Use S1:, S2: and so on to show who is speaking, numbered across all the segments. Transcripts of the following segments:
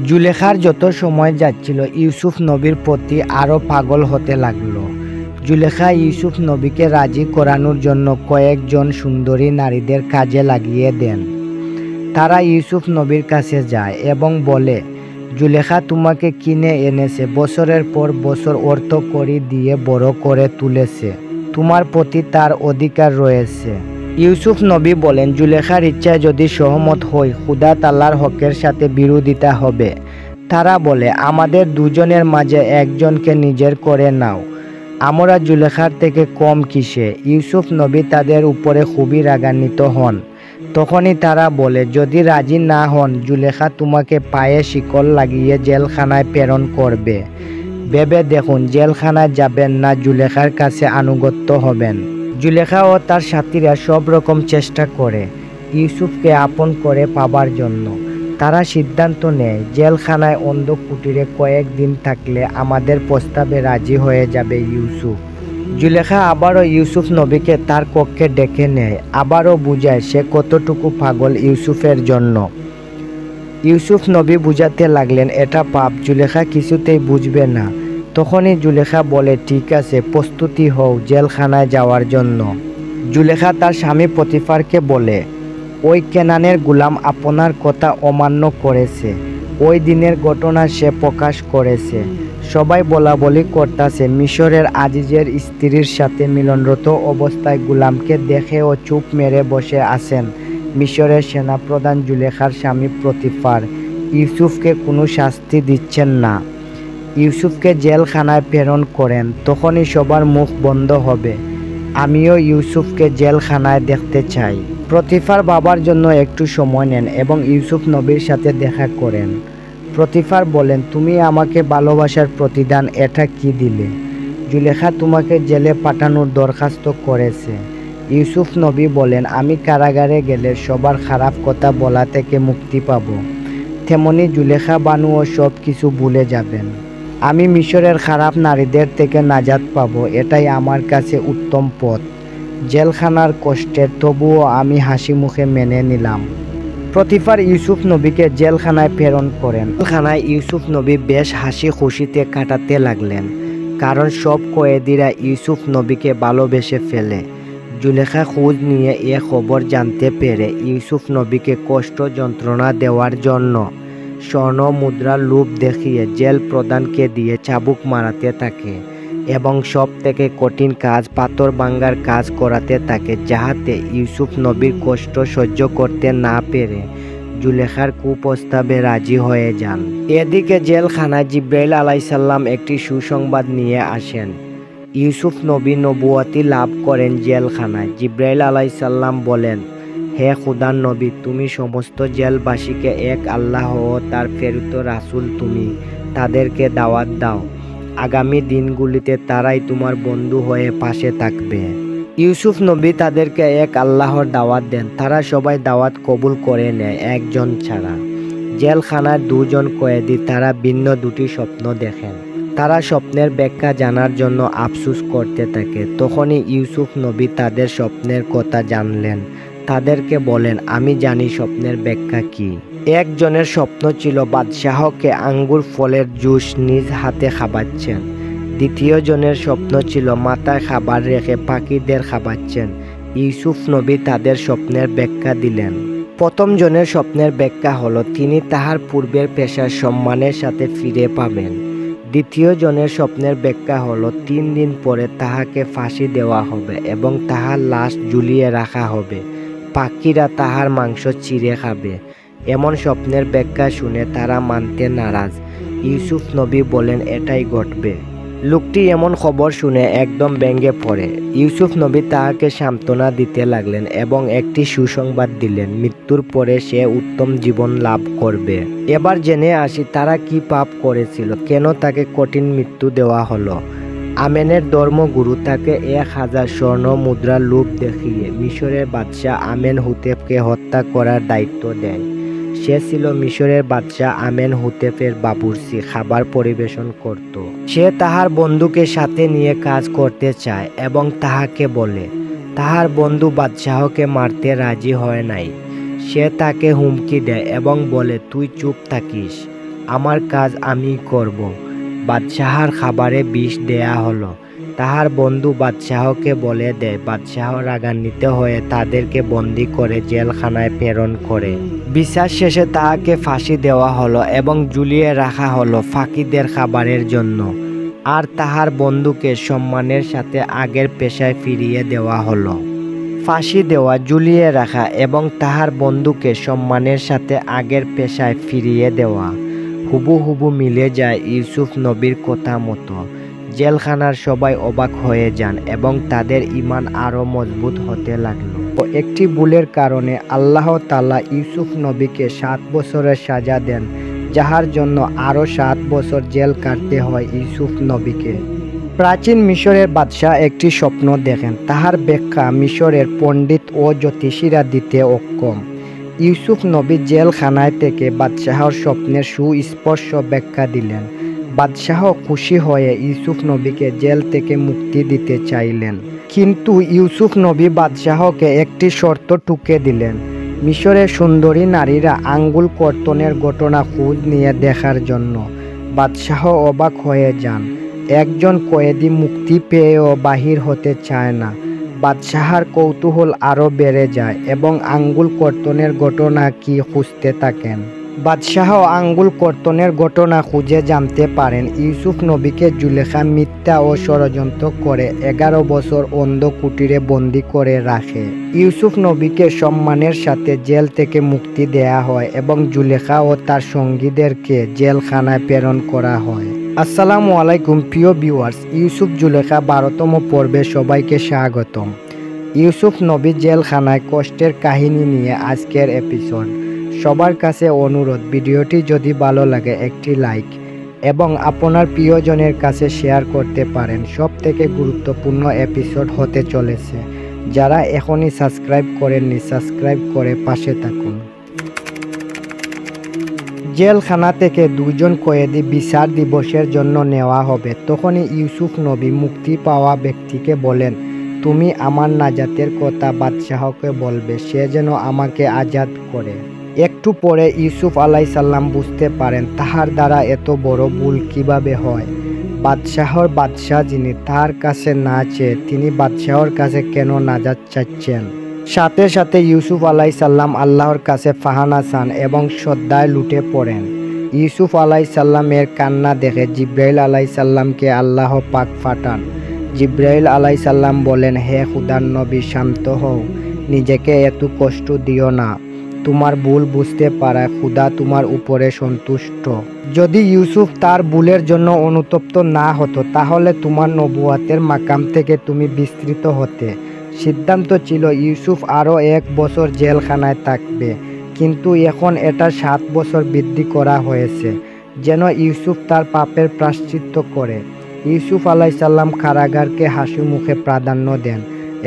S1: জুলেখার যত সময় যাচ্ছিল ইউসুফ নবীর প্রতি আরও পাগল হতে লাগলো। জুলেখা ইউসুফ নবীকে রাজি করানোর জন্য কয়েকজন সুন্দরী নারীদের কাজে লাগিয়ে দেন। তারা ইউসুফ নবীর কাছে যায় এবং বলে, জুলেখা তোমাকে কিনে এনেছে, বছরের পর বছর অর্থ কড়ি দিয়ে বড় করে তুলেছে, তোমার প্রতি তার অধিকার রয়েছে। ইউসুফ নবী বলেন, জুলেখার ইচ্ছায় যদি সহমত হই খুদা তাআলার হকের সাথে বিরোধিতা হবে। তারা বলে, আমাদের দুজনের মাঝে একজনকে নিজের করে নাও, আমরা জুলেখার থেকে কম কিসে। ইউসুফ নবী তাদের উপরে খুবই রাগান্বিত হন। তখনই তারা বলে, যদি রাজি না হন জুলেখা তোমাকে পায়ে শিকল লাগিয়ে জেলখানায় প্রেরণ করবে। ভেবে দেখুন, জেলখানায় যাবেন না জুলেখার কাছে আনুগত্য হবেন। জুলেখা ও তার সাথীরা সব রকম চেষ্টা করে ইউসুফকে আপন করে পাবার জন্য। তারা সিদ্ধান্ত নেয়, জেলখানায় অন্ধ কুটিরে কয়েকদিন থাকলে আমাদের প্রস্তাবে রাজি হয়ে যাবে ইউসুফ। জুলেখা আবারও ইউসুফ নবীকে তার কক্ষে ডেকে নেয়, আবারও বুঝায় সে কতটুকু পাগল ইউসুফের জন্য। ইউসুফ নবী বুঝাতে লাগলেন এটা পাপ, জুলেখা কিছুতেই বুঝবে না। তখনই জুলেখা বলে, ঠিক আছে, প্রস্তুতি হও জেলখানায় যাওয়ার জন্য। জুলেখা তার স্বামী পতিফারকে বলে, ওই কেনানের গোলাম আপনার কথা অমান্য করেছে, ওই দিনের ঘটনা সে প্রকাশ করেছে। সবাই বলা বলি করতেছে মিশরের আজিজের স্ত্রীর সাথে মিলনরত অবস্থায় গোলামকে দেখেও চুপ মেরে বসে আছেন মিশরের সেনাপ্রধান জুলেখার স্বামী পতিফার। ইউসুফকে কোনো শাস্তি দিচ্ছেন না, ইউসুফকে জেলখানায় প্রেরণ করেন, তখনই সবার মুখ বন্ধ হবে। আমিও ইউসুফকে জেলখানায় দেখতে চাই। পতিফার বাবার জন্য একটু সময় নেন এবং ইউসুফ নবীর সাথে দেখা করেন। পতিফার বলেন, তুমি আমাকে ভালোবাসার প্রতিদান এটা কি দিলে? জুলেখা তোমাকে জেলে পাঠানোর দরখাস্ত করেছে। ইউসুফ নবী বলেন, আমি কারাগারে গেলে সবার খারাপ কথা বলা থেকে মুক্তি পাব, তেমনি জুলেখা বানুও সব কিছু ভুলে যাবেন। আমি মিশরের খারাপ নারীদের থেকে নাজাত পাব, এটাই আমার কাছে উত্তম পথ। জেলখানার কষ্টের তবুও আমি হাসি মুখে মেনে নিলাম। পতিফার ইউসুফ নবীকে জেলখানায় প্রেরণ করেন। জেলখানায় ইউসুফ নবী বেশ হাসি খুশিতে কাটাতে লাগলেন, কারণ সব কয়েদিরা ইউসুফ নবীকে ভালোবেসে ফেলে। জুলেখা খোঁজ নিয়ে এ খবর জানতে পেরে ইউসুফ নবীকে কষ্ট যন্ত্রণা দেওয়ার জন্য স্বর্ণ মুদ্রার লোভ দেখিয়ে জেল প্রধানকে দিয়ে চাবুক মারাতে থাকে এবং সব থেকে কঠিন কাজ পাথর ভাঙ্গার কাজ করাতে থাকে, যাহাতে ইউসুফ নবীর কষ্ট সহ্য করতে না পেরে জুলেখার কুপ্রস্তাবে রাজি হয়ে যান। এদিকে জেলখানায় জিব্রাইল আলাইসাল্লাম একটি সুসংবাদ নিয়ে আসেন। ইউসুফ নবী নবুয়তি লাভ করেন জেলখানায়। জিব্রাইল আলাইসাল্লাম বলেন, হে খুদার নবী, তুমি সমস্ত জেলবাসীকে এক আল্লাহ ও তার প্রেরিত রাসূল, তুমি তাদেরকে দাওয়াত দাও। আগামী দিনগুলিতে তারাই তোমার বন্ধু হয়ে পাশে থাকবে। ইউসুফ নবী তাদেরকে এক আল্লাহর দাওয়াত দেন। তারা সবাই দাওয়াত কবুল করে নেয় একজন ছাড়া। জেলখানার দুজন কয়েদি তারা ভিন্ন দুটি স্বপ্ন দেখেন। তারা স্বপ্নের ব্যাখ্যা জানার জন্য আফসোস করতে থাকে। তখনই ইউসুফ নবী তাদের স্বপ্নের কথা জানলেন। তাদেরকে বলেন, আমি জানি স্বপ্নের ব্যাখ্যা কি। একজনের স্বপ্ন ছিল বাদশাহকে আঙ্গুর ফলের জুস নিজ হাতে খাওয়াচ্ছেন। দ্বিতীয় জনের স্বপ্ন ছিল মাথায় খাবার রেখে পাখিদের খাওয়াচ্ছেন। ইউসুফ নবী তাদের স্বপ্নের ব্যাখ্যা দিলেন। প্রথম জনের স্বপ্নের ব্যাখ্যা হলো তিনি তাহার পূর্বের পেশার সম্মানের সাথে ফিরে পাবেন। দ্বিতীয় জনের স্বপ্নের ব্যাখ্যা হলো 3 দিন পরে তাহাকে ফাঁসি দেওয়া হবে এবং তাহার লাশ ঝুলিয়ে রাখা হবে, পাখিরা তাহার মাংস চিড়ে খাবে। এমন স্বপ্নের ব্যাখ্যা শুনে তারা মানতে নারাজ। ইউসুফ নবী বলেন, এটাই ঘটবে। লোকটি এমন খবর শুনে একদম ব্যঙ্গে পড়ে। ইউসুফ নবী তাহাকে সান্ত্বনা দিতে লাগলেন এবং একটি সুসংবাদ দিলেন, মৃত্যুর পরে সে উত্তম জীবন লাভ করবে। এবার জেনে আসি তারা কি পাপ করেছিল, কেন তাকে কঠিন মৃত্যু দেওয়া হলো। আমেনের ধর্মগুরু তাকে 1000 স্বর্ণ মুদ্রার লোভ দেখিয়ে মিশরের বাদশাহ আমেন হুতেপকে হত্যা করার দায়িত্ব দেয়। সে ছিল মিশরের বাদশাহ আমেন হুতেপের বাবুর্চি, খাবার পরিবেশন করত। সে তাহার বন্ধুকে সাথে নিয়ে কাজ করতে চায় এবং তাহাকে বলে। তাহার বন্ধু বাদশাহকে মারতে রাজি হয় নাই। সে তাকে হুমকি দেয় এবং বলে, তুই চুপ থাকিস, আমার কাজ আমি করব। বাদশাহর খাবারে বিষ দেয়া হলো। তাহার বন্ধু বাদশাহকে বলে দেয়। বাদশাহ রাগান্বিত হয়ে তাদেরকে বন্দী করে জেলখানায় প্রেরণ করে। বিচার শেষে তাহাকে ফাঁসি দেওয়া হলো এবং ঝুলিয়ে রাখা হলো ফাঁকিদের খাবারের জন্য। আর তাহার বন্ধুকে সম্মানের সাথে আগের পেশায় ফিরিয়ে দেওয়া হলো। ফাঁসি দেওয়া, ঝুলিয়ে রাখা এবং তাহার বন্ধুকে সম্মানের সাথে আগের পেশায় ফিরিয়ে দেওয়া হুবহু মিলে যায় ইউসুফ নবীর কথা মতো। জেলখানার সবাই অবাক হয়ে যান এবং তাদের ঈমান আরও মজবুত হতে লাগলো। একটি ভুলের কারণে আল্লাহ তাআলা ইউসুফ নবীকে 7 বছরের সাজা দেন, যাহার জন্য আরও 7 বছর জেল কাটতে হয় ইউসুফ নবীকে। প্রাচীন মিশরের বাদশাহ একটি স্বপ্ন দেখেন। তাহার ব্যাখ্যা মিশরের পণ্ডিত ও জ্যোতিষীরা দিতে অক্ষম। ইউসুফ নবী জেলখানায় থেকে বাদশাহর স্বপ্নের সুস্পষ্ট ব্যাখ্যা দিলেন। বাদশাহ খুশি হয়ে ইউসুফ নবীকে জেল থেকে মুক্তি দিতে চাইলেন, কিন্তু ইউসুফ নবী বাদশাহকে একটি শর্ত টুকে দিলেন। মিশরের সুন্দরী নারীরা আঙ্গুল কর্তনের ঘটনা খোঁজ নিয়ে দেখার জন্য। বাদশাহ অবাক হয়ে যান। একজন কয়েদি মুক্তি পেয়েও বাহির হতে চায় না। বাদশাহর কৌতূহল আরও বেড়ে যায় এবং আঙ্গুল কর্তনের ঘটনা কি খুঁজতে থাকেন। বাদশাহ আঙ্গুল কর্তনের ঘটনা খুঁজে জানতে পারেন ইউসুফ নবীকে জুলেখা মিথ্যা ও ষড়যন্ত্র করে 11 বছর অন্ধ কুটিরে বন্দী করে রাখে। ইউসুফ নবীকে সম্মানের সাথে জেল থেকে মুক্তি দেয়া হয় এবং জুলেখা ও তার সঙ্গীদেরকে জেলখানায় প্রেরণ করা হয়। আসসালামু আলাইকুম প্রিয় ভিউয়ার্স, ইউসুফ জুলেখা 12তম পর্বে সবাইকে স্বাগতম। ইউসুফ নবী জেলখানায় কষ্টের কাহিনী নিয়ে আজকের এপিসোড। সবার কাছে অনুরোধ, ভিডিওটি যদি ভালো লাগে একটি লাইক এবং আপনার প্রিয়জনের কাছে শেয়ার করতে পারেন। সবথেকে গুরুত্বপূর্ণ এপিসোড হতে চলেছে। যারা এখনই সাবস্ক্রাইব করেননি, সাবস্ক্রাইব করে পাশে থাকুন। জেলখানা থেকে 2 জন কয়েদি বিচার দিবসের জন্য নেওয়া হবে। তখনই ইউসুফ নবী মুক্তি পাওয়া ব্যক্তিকে বলেন, তুমি আমার নাজাতের কথা বাদশাহকে বলবে, সে যেন আমাকে আজাদ করে। একটু পরে ইউসুফ আলাইহিস সালাম বুঝতে পারেন তাহার দ্বারা এত বড় ভুল কিভাবে হয়। বাদশাহর বাদশাহ যিনি, তার কাছে না চেয়ে তিনি বাদশাহর কাছে কেন নাজাত চাচ্ছেন? সাথে সাথে ইউসুফ আলাইহিস সালাম আল্লাহর কাছে ফাহানা চান এবং শ্রদ্ধায় লুটে পড়েন। ইউসুফ আলাইহিস সালামের কান্না দেখে জিব্রাইল আলাইহিস সালামকে আল্লাহ পাক পাঠান। জিব্রাইল আলাইহিস সালাম বলেন, হে খুদার নবী, শান্ত হও, নিজেকে এত কষ্ট দিও না। তোমার ভুল বুঝতে পারায় খুদা তোমার উপরে সন্তুষ্ট। যদি ইউসুফ তার ভুলের জন্য অনুতপ্ত না হতো, তাহলে তোমার নবুয়াতের মাকাম থেকে তুমি বিস্তৃত হতে। সিদ্ধান্ত ছিল ইউসুফ আরও 1 বছর জেলখানায় থাকবে, কিন্তু এখন এটা 7 বছর বৃদ্ধি করা হয়েছে, যেন ইউসুফ তার পাপের প্রায়শ্চিত্ত করে। ইউসুফ আলাইহিস সালাম কারাগারকে হাসি মুখে প্রাধান্য দেন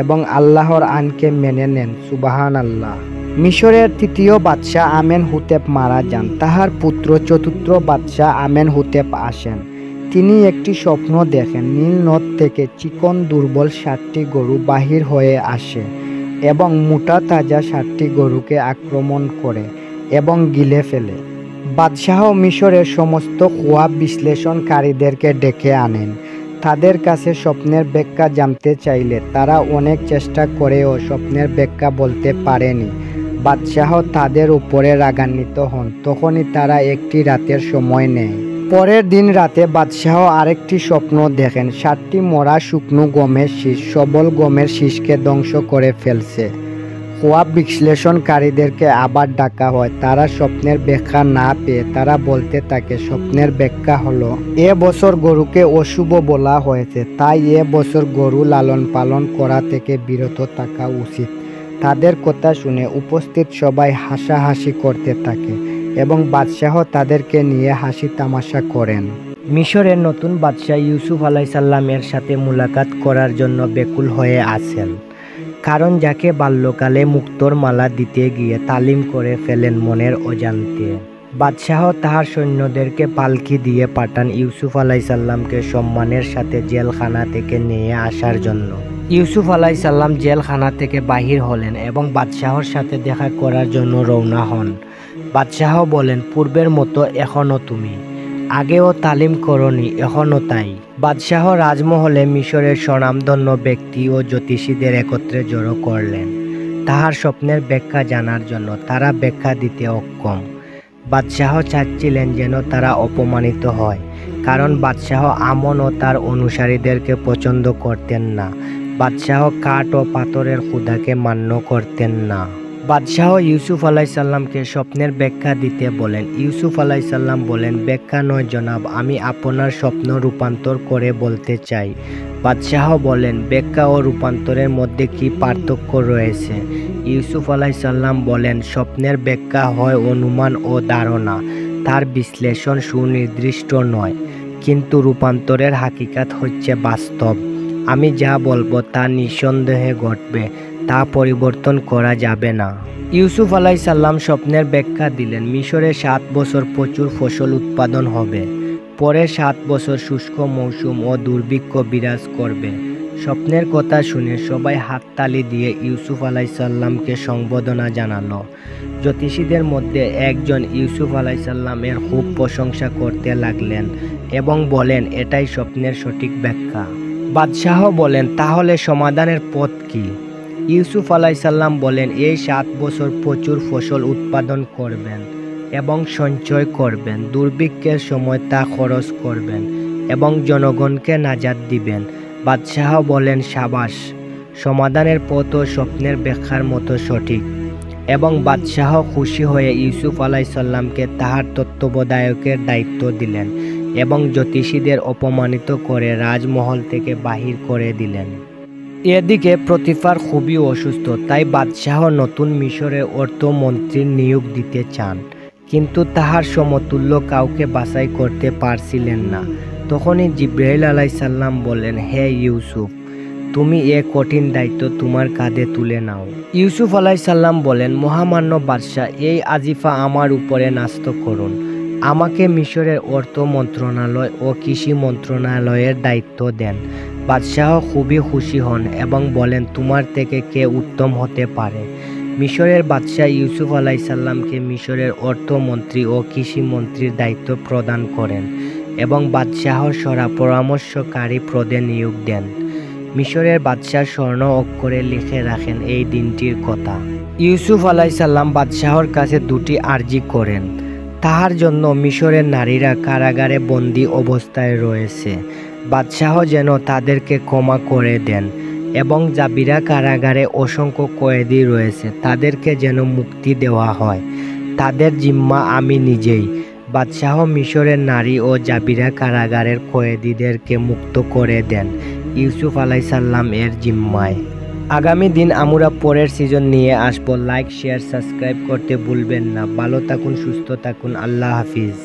S1: এবং আল্লাহর আইনকে মেনে নেন। সুবহানাল্লাহ। মিশরের 3য় বাদশাহ আমেনহুতেপ মারা যান। তাহার পুত্র 4র্থ বাদশাহ আমেনহুতেপ আসেন। তিনি একটি স্বপ্ন দেখেন। নীল নদ থেকে চিকন দুর্বল 7টি গরু বাহির হয়ে আসে এবং মোটা তাজা 7টি গরুকে আক্রমণ করে এবং গিলে ফেলে। বাদশাহ মিশরের সমস্ত খোয়াব বিশ্লেষণকারীদেরকে ডেকে আনেন। তাদের কাছে স্বপ্নের ব্যাখ্যা জানতে চাইলে তারা অনেক চেষ্টা করেও স্বপ্নের ব্যাখ্যা বলতে পারেনি। বাদশাহ তাদের উপরে রাগান্বিত হন। তখনই তারা একটি রাতের সময় নেয়। পরের দিন রাতে বাদশাহ আরেকটি স্বপ্ন দেখেন। 7টি মরা শুকনো গমের শীষ সবল গমের শীষকে ধ্বংস করে ফেলছে। খোয়াব বিশ্লেষণকারীদেরকে আবার ডাকা হয়। তারা স্বপ্নের ব্যাখ্যা না পেয়ে তারা বলতে থাকে, স্বপ্নের ব্যাখ্যা হলো বছর গরুকে অশুভ বলা হয়েছে, তাই বছর গরু লালন পালন করা থেকে বিরত থাকা উচিত। তাদের কথা শুনে উপস্থিত সবাই হাসাহাসি করতে থাকে এবং বাদশাহ তাদেরকে নিয়ে হাসি তামাশা করেন। মিশরের নতুন বাদশাহ ইউসুফ আলাইহিস সালামের সাথে মুলাকাত করার জন্য ব্যাকুল হয়ে আছেন, কারণ যাকে বাল্যকালে মুক্তোর মালা দিতে গিয়ে তালিম করে ফেলেন মনের অজান্তে। বাদশাহ তাহার সৈন্যদেরকে পালকি দিয়ে পাঠান ইউসুফ আলাইহিস সালামকে সম্মানের সাথে জেলখানা থেকে নিয়ে আসার জন্য। ইউসুফ আলাইহিস সালাম জেলখানা থেকে বাহির হলেন এবং বাদশাহর সাথে দেখা করার জন্য রওনা হন। বাদশাহ বলেন, পূর্বের মতো এখনও তুমি, আগেও তালিম করনি, এখনও তাই। বাদশাহ রাজমহলে মিশরের স্বনামধন্য ব্যক্তি ও জ্যোতিষীদের একত্রে জড়ো করলেন তাহার স্বপ্নের ব্যাখ্যা জানার জন্য। তারা ব্যাখ্যা দিতে অক্ষম। বাদশাহ চাচ্ছিলেন যেন তারা অপমানিত হয়, কারণ বাদশাহ আমন ও তার অনুসারীদেরকে পছন্দ করতেন না। বাদশাহ কাঠ ও পাথরের খোদাকে মান্য করতেন না। বাদশাহ ইউসুফ আলাইসাল্লামকে স্বপ্নের ব্যাখ্যা দিতে বলেন। ইউসুফ আলাইসাল্লাম বলেন, ব্যাখ্যা নয় জনাব, আমি আপনার স্বপ্ন রূপান্তর করে বলতে চাই। বাদশাহ বলেন, ব্যাখ্যা ও রূপান্তরের মধ্যে কি পার্থক্য রয়েছে? ইউসুফ আলাইসাল্লাম বলেন, স্বপ্নের ব্যাখ্যা হয় অনুমান ও ধারণা, তার বিশ্লেষণ সুনির্দিষ্ট নয়, কিন্তু রূপান্তরের হাকিকাত হচ্ছে বাস্তব। আমি যা বলবো তা নিঃসন্দেহে ঘটবে, তা পরিবর্তন করা যাবে না। ইউসুফ আলাইসাল্লাম স্বপ্নের ব্যাখ্যা দিলেন, মিশরে 7 বছর প্রচুর ফসল উৎপাদন হবে, পরে 7 বছর শুষ্ক মৌসুম ও দুর্ভিক্ষ বিরাজ করবে। স্বপ্নের কথা শুনে সবাই হাততালি দিয়ে ইউসুফ আলাইসাল্লামকে সম্বোধনা জানালো। জ্যোতিষীদের মধ্যে একজন ইউসুফ আলাইসাল্লামের খুব প্রশংসা করতে লাগলেন এবং বলেন, এটাই স্বপ্নের সঠিক ব্যাখ্যা। বাদশাহ বলেন, তাহলে সমাধানের পথ কি? ইউসুফ আলাইসাল্লাম বলেন, এই 7 বছর প্রচুর ফসল উৎপাদন করবেন এবং সঞ্চয় করবেন, দুর্ভিক্ষের সময় তা খরচ করবেন এবং জনগণকে নাজাত দিবেন। বাদশাহ বলেন, সাবাস, সমাধানের পথও স্বপ্নের ব্যাখ্যার মতো সঠিক। এবং বাদশাহ খুশি হয়ে ইউসুফ আলাইসাল্লামকে তাহার তত্ত্বাবধায়কের দায়িত্ব দিলেন এবং জ্যোতিষীদের অপমানিত করে রাজমহল থেকে বাহির করে দিলেন। এদিকে প্রতিফার খুবই অসুস্থ, তাই বাদশাহ নতুন মিশরের অর্থমন্ত্রীর নিয়োগ দিতে চান, কিন্তু তাহার সমতুল্য কাউকে বাছাই করতে পারছিলেন না। তখনই জিবরাইল আলাইসাল্লাম বললেন, হে ইউসুফ, তুমি এ কঠিন দায়িত্ব তোমার কাঁধে তুলে নাও। ইউসুফ আলাইসাল্লাম বলেন, মহামান্য বাদশাহ, এই আজিফা আমার উপরে ন্যস্ত করুন। আমাকে মিশরের অর্থ মন্ত্রণালয় ও কৃষি মন্ত্রণালয়ের দায়িত্ব দেন। বাদশাহ খুবই খুশি হন এবং বলেন, তোমার থেকে কে উত্তম হতে পারে? মিশরের বাদশাহ ইউসুফ আলাইসাল্লামকে মিশরের অর্থমন্ত্রী ও কৃষি মন্ত্রীর দায়িত্ব প্রদান করেন এবং বাদশাহর সরা পরামর্শকারী পদে নিয়োগ দেন। মিশরের বাদশাহ স্বর্ণ অক্ষরে লিখে রাখেন এই দিনটির কথা। ইউসুফ আলাইসাল্লাম বাদশাহর কাছে 2টি আর্জি করেন। তাহার জন্য মিশরের নারীরা কারাগারে বন্দী অবস্থায় রয়েছে, বাদশাহ যেন তাদেরকে ক্ষমা করে দেন, এবং জাবিরা কারাগারে অসংখ্য কয়েদি রয়েছে, তাদেরকে যেন মুক্তি দেওয়া হয়। তাদের জিম্মা আমি নিজেই। বাদশাহ মিশরের নারী ও জাবিরা কারাগারের কয়েদিদেরকে মুক্ত করে দেন ইউসুফ আলাইসাল্লাম এর জিম্মায়। আগামী দিন আমরা পরের সিজন নিয়ে আসবো। লাইক, শেয়ার, সাবস্ক্রাইব করতে ভুলবেন না। ভালো থাকুন, সুস্থ থাকুন। আল্লাহ হাফিজ।